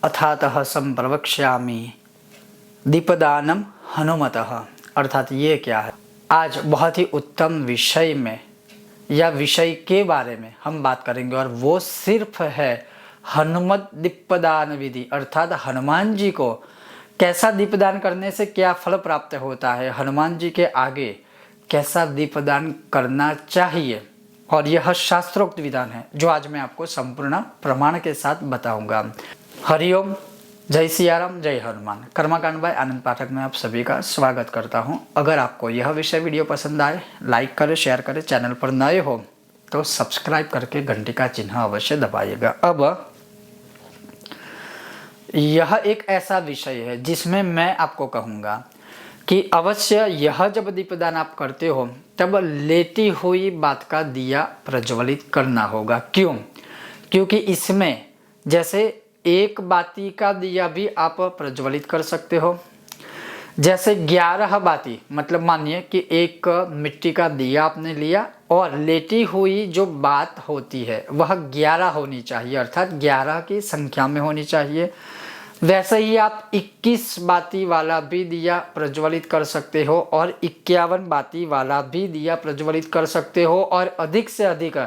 अथातः संप्रवक्ष्यामि दीपदानम हनुमतः। अर्थात ये क्या है, आज बहुत ही उत्तम विषय में या विषय के बारे में हम बात करेंगे और वो सिर्फ है हनुमत दीपदान विधि। अर्थात हनुमान जी को कैसा दीपदान करने से क्या फल प्राप्त होता है, हनुमान जी के आगे कैसा दीपदान करना चाहिए, और यह शास्त्रोक्त विधान है जो आज मैं आपको संपूर्ण प्रमाण के साथ बताऊंगा। हरिओम, जय सियाराम, जय हनुमान। कर्मकांड बाय आनंद पाठक में आप सभी का स्वागत करता हूं। अगर आपको यह विषय वीडियो पसंद आए, लाइक करें, शेयर करें। चैनल पर नए हो तो सब्सक्राइब करके घंटी का चिन्ह अवश्य दबाइएगा। अब यह एक ऐसा विषय है जिसमें मैं आपको कहूँगा कि अवश्य यह जब दीपदान आप करते हो तब लेटी हुई बात का दिया प्रज्वलित करना होगा। क्यों? क्योंकि इसमें जैसे एक बाती का दिया भी आप प्रज्वलित कर सकते हो, जैसे 11 बाती, मतलब मानिए कि एक मिट्टी का दिया आपने लिया और लेटी हुई जो बात होती है वह 11 होनी चाहिए, अर्थात 11 की संख्या में होनी चाहिए। वैसे ही आप 21 बाती वाला भी दिया प्रज्वलित कर सकते हो और 51 बाती वाला भी दिया प्रज्वलित कर सकते हो और अधिक से अधिक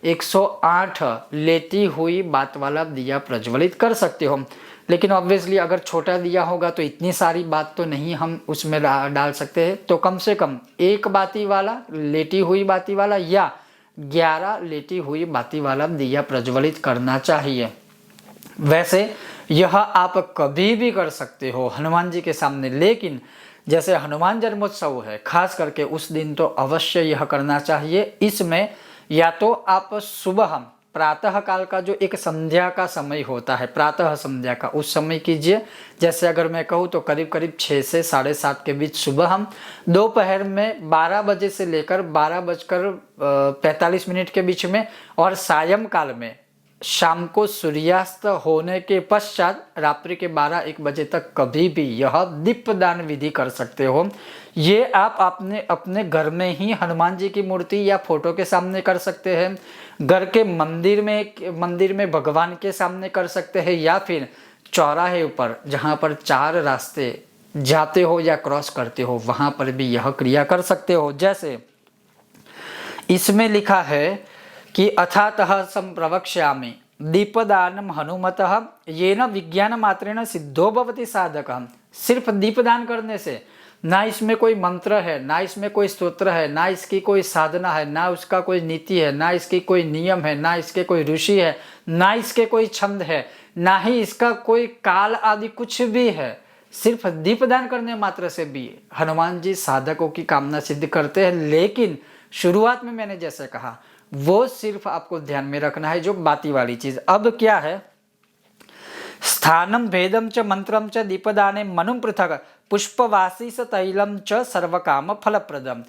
108 लेटी हुई बात वाला दिया प्रज्वलित कर सकते हो। लेकिन ऑब्वियसली अगर छोटा दिया होगा तो इतनी सारी बात तो नहीं हम उसमें डाल सकते हैं, तो कम से कम एक बाती वाला, लेटी हुई बाती वाला या 11 लेटी हुई बाती वाला दिया प्रज्वलित करना चाहिए। वैसे यह आप कभी भी कर सकते हो हनुमान जी के सामने, लेकिन जैसे हनुमान जन्मोत्सव है खास करके उस दिन तो अवश्य यह करना चाहिए। इसमें या तो आप सुबह प्रातः काल का जो एक संध्या का समय होता है, प्रातः संध्या का, उस समय कीजिए। जैसे अगर मैं कहूँ तो करीब करीब 6 से 7:30 के बीच सुबह हम, दोपहर में 12 बजे से लेकर 12:45 के बीच में, और सायंकाल में शाम को सूर्यास्त होने के पश्चात रात्रि के 12-1 बजे तक कभी भी यह दीपदान विधि कर सकते हो। ये आप अपने घर में ही हनुमान जी की मूर्ति या फोटो के सामने कर सकते हैं, घर के मंदिर में भगवान के सामने कर सकते हैं, या फिर चौराहे पर जहाँ पर 4 रास्ते जाते हो या क्रॉस करते हो वहाँ पर भी यह क्रिया कर सकते हो। जैसे इसमें लिखा है कि अथातः संप्रवक्ष्यामि दीपदानम हनुमतः येन विज्ञान मात्रेण सिद्धो भवति साधकः। सिर्फ दीपदान करने से, ना इसमें कोई मंत्र है, ना इसमें कोई स्तोत्र है, ना इसकी कोई साधना है, ना उसका कोई नीति है, ना इसकी कोई नियम है, ना इसके कोई ऋषि है, ना इसके कोई छंद है, ना ही इसका कोई काल आदि कुछ भी है। सिर्फ दीपदान करने मात्र से भी हनुमान जी साधकों की कामना सिद्ध करते हैं। लेकिन शुरुआत में मैंने जैसे कहा वो सिर्फ आपको ध्यान में रखना है जो बाती वाली चीज। अब क्या है, स्थानम भेदम च मंत्रम च दीपदाने मनुम पृथक पुष्पवासी स तैलम च सर्वकाम फलप्रदम।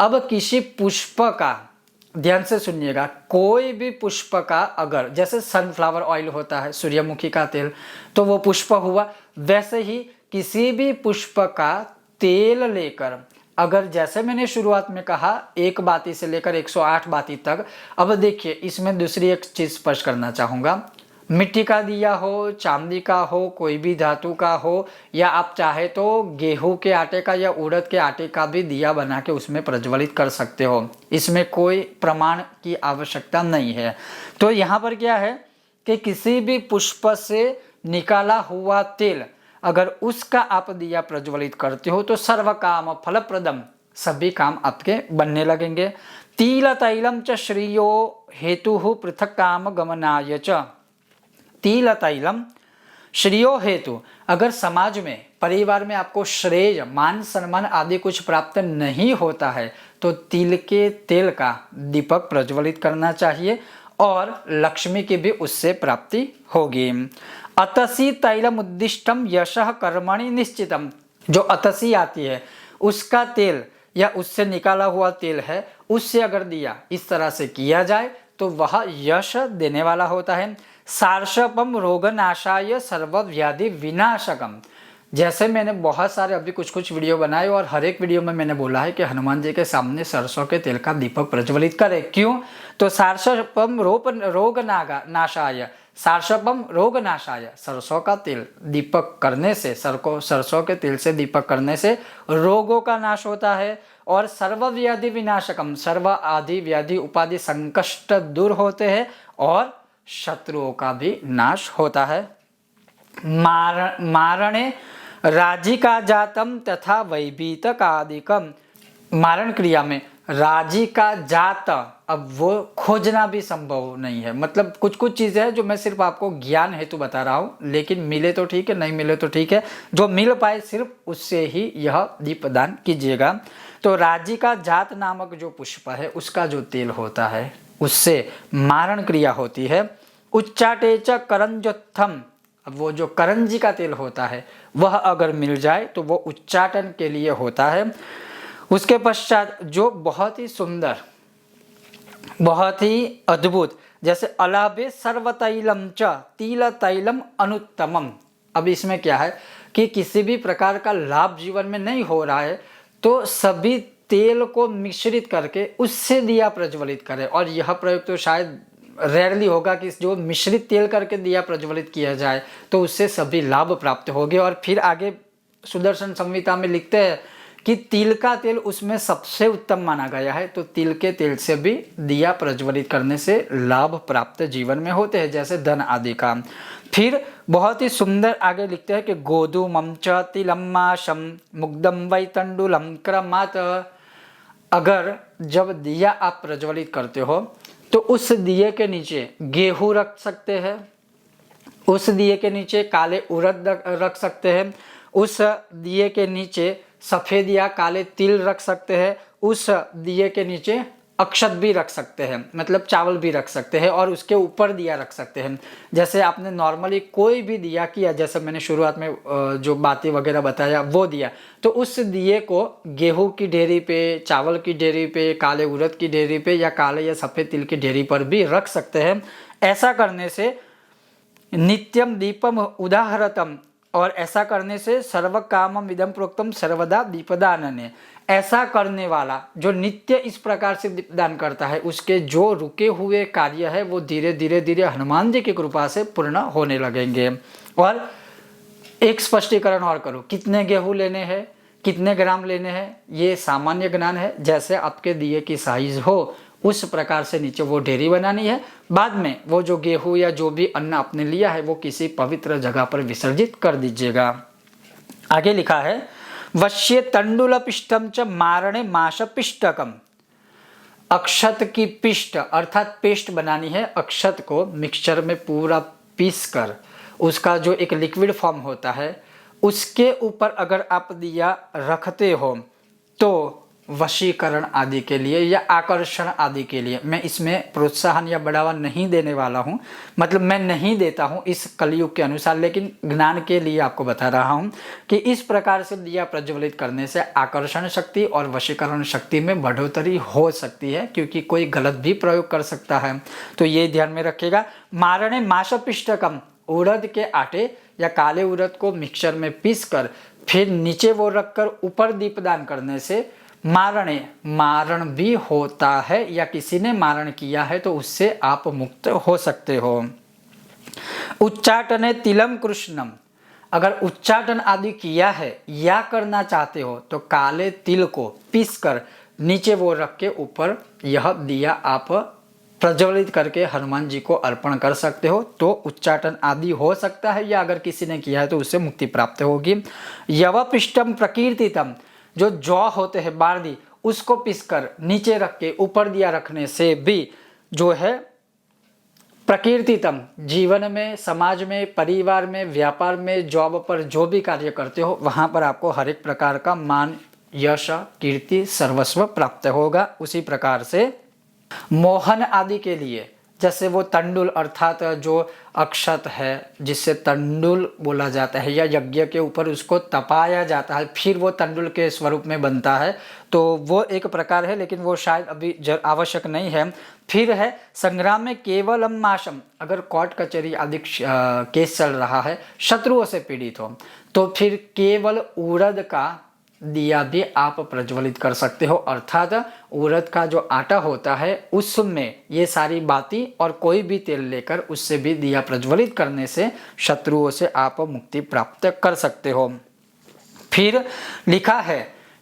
अब किसी पुष्प का, ध्यान से सुनिएगा, कोई भी पुष्प का, अगर जैसे सनफ्लावर ऑयल होता है, सूर्यमुखी का तेल, तो वो पुष्प हुआ। वैसे ही किसी भी पुष्प का तेल लेकर, अगर जैसे मैंने शुरुआत में कहा 1 बाती से लेकर 108 बाती तक, अब देखिए इसमें दूसरी एक चीज स्पष्ट करना चाहूंगा। मिट्टी का दिया हो, चांदी का हो, कोई भी धातु का हो, या आप चाहे तो गेहूं के आटे का या उड़द के आटे का भी दिया बना के उसमें प्रज्वलित कर सकते हो। इसमें कोई प्रमाण की आवश्यकता नहीं है। तो यहाँ पर क्या है कि किसी भी पुष्प से निकाला हुआ तेल, अगर उसका आप दिया प्रज्वलित करते हो तो सर्व काम फलप्रदम, सभी काम आपके बनने लगेंगे। तिल तैलम च श्रेयो हेतु पृथक काम गमनाय च। तिल तैलम श्रेयो हेतु, अगर समाज में, परिवार में आपको श्रेय, मान सम्मान आदि कुछ प्राप्त नहीं होता है तो तिल के तेल का दीपक प्रज्वलित करना चाहिए और लक्ष्मी की भी उससे प्राप्ति होगी। अतसी तैलम उद्दिष्टम यशः कर्मणि निश्चितम। जो अतसी आती है उसका तेल या उससे निकाला हुआ तेल है, उससे अगर दिया इस तरह से किया जाए तो वह यश देने वाला होता है। सार्षपम रोगनाशाय सर्वव्याधि विनाशकम। जैसे मैंने बहुत सारे अभी कुछ वीडियो बनाए और हर एक वीडियो में मैंने बोला है कि हनुमान जी के सामने सरसों के तेल का दीपक प्रज्वलित करें। क्यों? तो सार्षपम रोग नाशाय, सार्षपम रोगनाशाय, सरसों का तेल दीपक करने से, सरसों के तेल से दीपक करने से रोगों का नाश होता है। और सर्व व्याधि विनाशकम, सर्व आदि व्याधि उपाधि संकष्ट दूर होते हैं और शत्रुओं का भी नाश होता है। मारणे राजिका जातम तथा वैभीतकादिकम, मारण क्रिया में राजी का जात, अब वो खोजना भी संभव नहीं है। मतलब कुछ कुछ चीज़ें हैं जो मैं सिर्फ आपको ज्ञान हेतु बता रहा हूँ, लेकिन मिले तो ठीक है, नहीं मिले तो ठीक है, जो मिल पाए सिर्फ उससे ही यह दीपदान कीजिएगा। तो राजी का जात नामक जो पुष्प है उसका जो तेल होता है उससे मारण क्रिया होती है। उच्चाटेच करंजोत्थम, अब वो जो करंजी का तेल होता है वह अगर मिल जाए तो वो उच्चाटन के लिए होता है। उसके पश्चात जो बहुत ही सुंदर, बहुत ही अद्भुत, जैसे अलाभे सर्वतैलम च तिल तैलम अनुत्तमम। अब इसमें क्या है कि किसी भी प्रकार का लाभ जीवन में नहीं हो रहा है तो सभी तेल को मिश्रित करके उससे दिया प्रज्वलित करें। और यह प्रयोग तो शायद रेयरली होगा कि जो मिश्रित तेल करके दिया प्रज्वलित किया जाए तो उससे सभी लाभ प्राप्त होंगे। और फिर आगे सुदर्शन संहिता में लिखते हैं कि तिल का तेल उसमें सबसे उत्तम माना गया है, तो तिल के तेल से भी दिया प्रज्वलित करने से लाभ प्राप्त जीवन में होते हैं, जैसे धन आदि का। फिर बहुत ही सुंदर आगे लिखते हैं कि गोधूमं च तिलम्माशम मुग्धम वै तंडुलम क्रमात्, अगर जब दिया आप प्रज्वलित करते हो तो उस दिए के नीचे गेहूं रख सकते हैं, उस दिए के नीचे काले उड़द रख सकते हैं, उस दिए के नीचे सफ़ेद या काले तिल रख सकते हैं, उस दिए के नीचे अक्षत भी रख सकते हैं, मतलब चावल भी रख सकते हैं, और उसके ऊपर दिया रख सकते हैं। जैसे आपने नॉर्मली कोई भी दिया किया, जैसे मैंने शुरुआत में जो बातें वगैरह बताया वो दिया, तो उस दिए को गेहूं की ढेरी पे, चावल की ढेरी पे, काले उड़द की ढेरी पे या काले या सफ़ेद तिल की ढेरी पर भी रख सकते हैं। ऐसा करने से नित्यम दीपम उदाहरतम, और ऐसा करने से सर्व कामम इदम प्रोक्तम सर्वदा दीपदानने, ऐसा करने वाला जो नित्य इस प्रकार से दीपदान करता है उसके जो रुके हुए कार्य है वो धीरे धीरे धीरे हनुमान जी की कृपा से पूर्ण होने लगेंगे। और एक स्पष्टीकरण और करो, कितने गेहूं लेने हैं, कितने ग्राम लेने हैं, ये सामान्य ज्ञान है। जैसे आपके दिए की साइज हो उस प्रकार से नीचे वो ढेरी बनानी है। बाद में वो जो गेहूं या जो भी अन्न आपने लिया है वो किसी पवित्र जगह पर विसर्जित कर दीजिएगा। आगे लिखा है वश्ये तंडुल पिष्टम च मारणे माश पिष्टकम, अक्षत की पिष्ट अर्थात पेस्ट बनानी है। अक्षत को मिक्सचर में पूरा पीस कर उसका जो एक लिक्विड फॉर्म होता है उसके ऊपर अगर आप दिया रखते हो तो वशीकरण आदि के लिए या आकर्षण आदि के लिए, मैं इसमें प्रोत्साहन या बढ़ावा नहीं देने वाला हूँ, मतलब मैं नहीं देता हूँ इस कलयुग के अनुसार, लेकिन ज्ञान के लिए आपको बता रहा हूँ कि इस प्रकार से दिया प्रज्वलित करने से आकर्षण शक्ति और वशीकरण शक्ति में बढ़ोतरी हो सकती है, क्योंकि कोई गलत भी प्रयोग कर सकता है। तो ये ध्यान में रखिएगा। मारणे माशपिष्टकम, उड़द के आटे या काले उड़द को मिक्सचर में पीस कर फिर नीचे वो रखकर ऊपर दीपदान करने से मारणे, मारण भी होता है या किसी ने मारण किया है तो उससे आप मुक्त हो सकते हो। उच्चाटने तिलम कृष्णम, अगर उच्चाटन आदि किया है या करना चाहते हो तो काले तिल को पीसकर नीचे वो रख के ऊपर यह दिया आप प्रज्वलित करके हनुमान जी को अर्पण कर सकते हो, तो उच्चाटन आदि हो सकता है, या अगर किसी ने किया है तो उससे मुक्ति प्राप्त होगी। यवपिष्टम प्रकीर्तितम, जो जौ होते हैं बारदी उसको पीसकर नीचे रख के ऊपर दिया रखने से भी जो है प्रकीर्तितम, जीवन में, समाज में, परिवार में, व्यापार में, जॉब पर जो भी कार्य करते हो वहां पर आपको हर एक प्रकार का मान, यश, कीर्ति, सर्वस्व प्राप्त होगा। उसी प्रकार से मोहन आदि के लिए, जैसे वो तंडुल अर्थात जो अक्षत है जिससे तंडुल बोला जाता है, या यज्ञ के ऊपर उसको तपाया जाता है फिर वो तंडुल के स्वरूप में बनता है, तो वो एक प्रकार है, लेकिन वो शायद अभी आवश्यक नहीं है। फिर है संग्राम में केवलम माशम, अगर कोर्ट कचहरी आदि केस चल रहा है, शत्रुओं से पीड़ित हो तो फिर केवल उड़द का दिया भी आप प्रज्वलित कर सकते हो। अर्थात उड़द का जो आटा होता है उसमें ये सारी बाती और कोई भी तेल लेकर उससे भी दिया प्रज्वलित करने से शत्रुओं से आप मुक्ति प्राप्त कर सकते हो। फिर लिखा है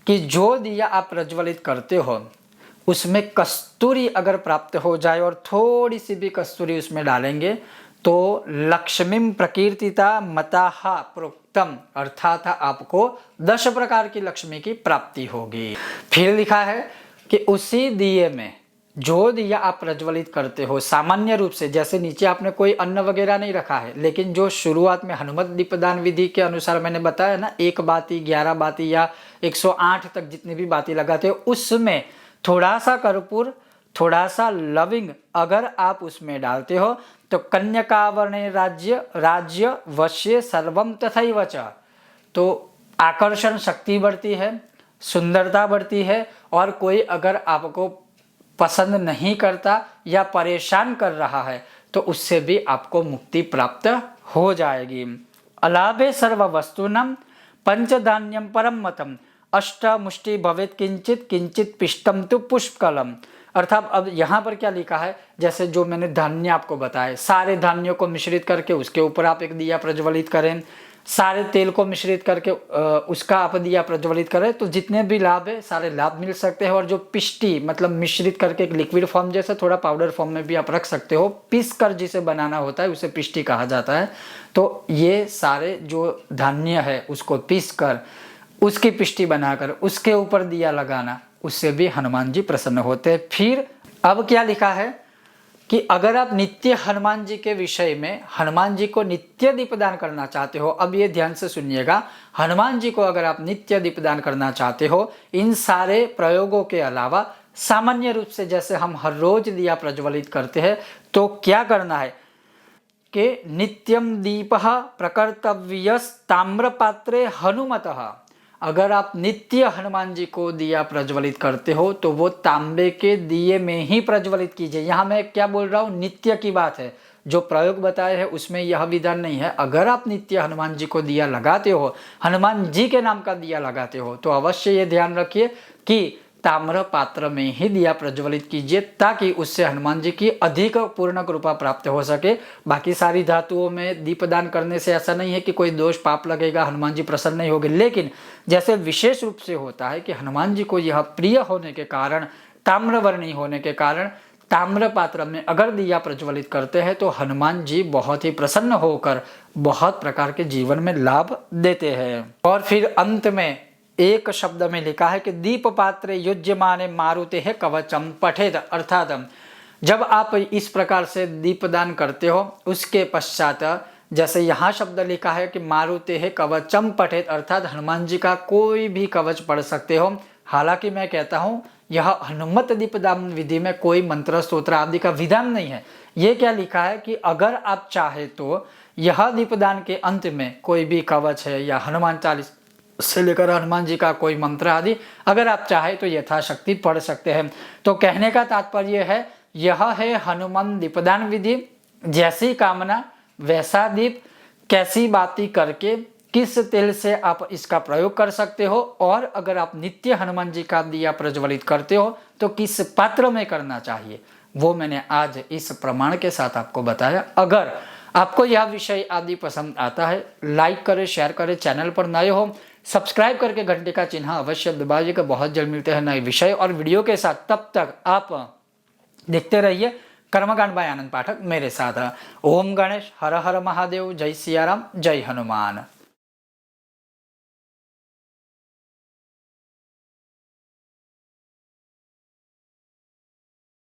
कि जो दिया आप प्रज्वलित करते हो उसमें कस्तूरी अगर प्राप्त हो जाए और थोड़ी सी भी कस्तूरी उसमें डालेंगे तो लक्ष्मीम प्रकीर्तिता मताहा प्रोक्तम, अर्थात आपको 10 प्रकार की लक्ष्मी की प्राप्ति होगी। फिर लिखा है कि उसी दिए में जो दिया आप प्रज्वलित करते हो सामान्य रूप से, जैसे नीचे आपने कोई अन्न वगैरह नहीं रखा है, लेकिन जो शुरुआत में हनुमत दीपदान विधि के अनुसार मैंने बताया ना, 1 बाती 11 बाती या 108 तक जितनी भी बाती लगाते हो उसमें थोड़ा सा कर्पूर थोड़ा सा लविंग अगर आप उसमें डालते हो तो कन्यकावरणे राज्य वश्य सर्वम तथैव च, तो आकर्षण शक्ति बढ़ती है, सुंदरता बढ़ती है, और कोई अगर आपको पसंद नहीं करता या परेशान कर रहा है तो उससे भी आपको मुक्ति प्राप्त हो जाएगी। अलाभे सर्व वस्तुनम पंचधान्यम परम मतम अष्टमुष्टि भवेत किंचित किंचित पिष्टम तु पुष्पकलम। अर्थात अब यहाँ पर क्या लिखा है, जैसे जो मैंने धान्य आपको बताए, सारे धान्यों को मिश्रित करके उसके ऊपर आप एक दिया प्रज्वलित करें, सारे तेल को मिश्रित करके उसका आप दिया प्रज्वलित करें, तो जितने भी लाभ है सारे लाभ मिल सकते हैं। और जो पिष्टि मतलब मिश्रित करके एक लिक्विड फॉर्म जैसे थोड़ा पाउडर फॉर्म में भी आप रख सकते हो, पीस कर जिसे बनाना होता है उसे पिष्टि कहा जाता है। तो ये सारे जो धान्य है उसको पीस कर उसकी पिष्टि बनाकर उसके ऊपर दिया लगाना, उससे भी हनुमान जी प्रसन्न होते हैं। फिर अब क्या लिखा है कि अगर आप नित्य हनुमान जी के विषय में हनुमान जी को नित्य दीपदान करना चाहते हो, अब ये ध्यान से सुनिएगा, हनुमान जी को अगर आप नित्य दीपदान करना चाहते हो, इन सारे प्रयोगों के अलावा सामान्य रूप से जैसे हम हर रोज दिया प्रज्वलित करते हैं, तो क्या करना है कि नित्यम दीपः प्रकर्तव्यस् ताम्रपात्रे हनुमतः। अगर आप नित्य हनुमान जी को दिया प्रज्वलित करते हो तो वो तांबे के दिए में ही प्रज्वलित कीजिए। यहाँ मैं क्या बोल रहा हूँ, नित्य की बात है, जो प्रयोग बताए हैं उसमें यह विधान नहीं है। अगर आप नित्य हनुमान जी को दिया लगाते हो, हनुमान जी के नाम का दिया लगाते हो, तो अवश्य ये ध्यान रखिए कि ताम्र पात्र में ही दिया प्रज्वलित कीजिए, ताकि उससे हनुमान जी की अधिक पूर्ण कृपा प्राप्त हो सके। बाकी सारी धातुओं में दीपदान करने से ऐसा नहीं है कि कोई दोष पाप लगेगा, हनुमान जी प्रसन्न नहीं होंगे, लेकिन जैसे विशेष रूप से होता है कि हनुमान जी को यह प्रिय होने के कारण, ताम्रवर्णी होने के कारण ताम्र पात्र में अगर दिया प्रज्वलित करते हैं तो हनुमान जी बहुत ही प्रसन्न होकर बहुत प्रकार के जीवन में लाभ देते हैं। और फिर अंत में एक शब्द में लिखा है कि दीप पात्रे युज्यमाने मारुते है कवचम पठेद। अर्थात जब आप इस प्रकार से दीपदान करते हो उसके पश्चात जैसे यहाँ शब्द लिखा है कि मारुते है कवचम पठेद, अर्थात हनुमान जी का कोई भी कवच पढ़ सकते हो। हालांकि मैं कहता हूँ यह हनुमत दीपदान विधि में कोई मंत्र स्तोत्र आदि का विधान नहीं है। ये क्या लिखा है कि अगर आप चाहे तो यह दीपदान के अंत में कोई भी कवच है या हनुमान चालीसा से लेकर हनुमान जी का कोई मंत्र आदि अगर आप चाहे तो यथाशक्ति पढ़ सकते हैं। तो कहने का तात्पर्य है यह है हनुमान दीपदान विधि, जैसी कामना वैसा दीप, कैसी बाती करके किस तेल से आप इसका प्रयोग कर सकते हो, और अगर आप नित्य हनुमान जी का दिया प्रज्वलित करते हो तो किस पात्र में करना चाहिए, वो मैंने आज इस प्रमाण के साथ आपको बताया। अगर आपको यह विषय आदि पसंद आता है, लाइक करें, शेयर करें, चैनल पर नए हो सब्सक्राइब करके घंटे का चिन्ह अवश्य दबाइएगा। बहुत जल्द मिलते हैं नए विषय और वीडियो के साथ, तब तक आप देखते रहिए कर्मकांड बाय आनंद पाठक मेरे साथ। ओम गणेश, हर हर महादेव, जय सियाराम, जय हनुमान।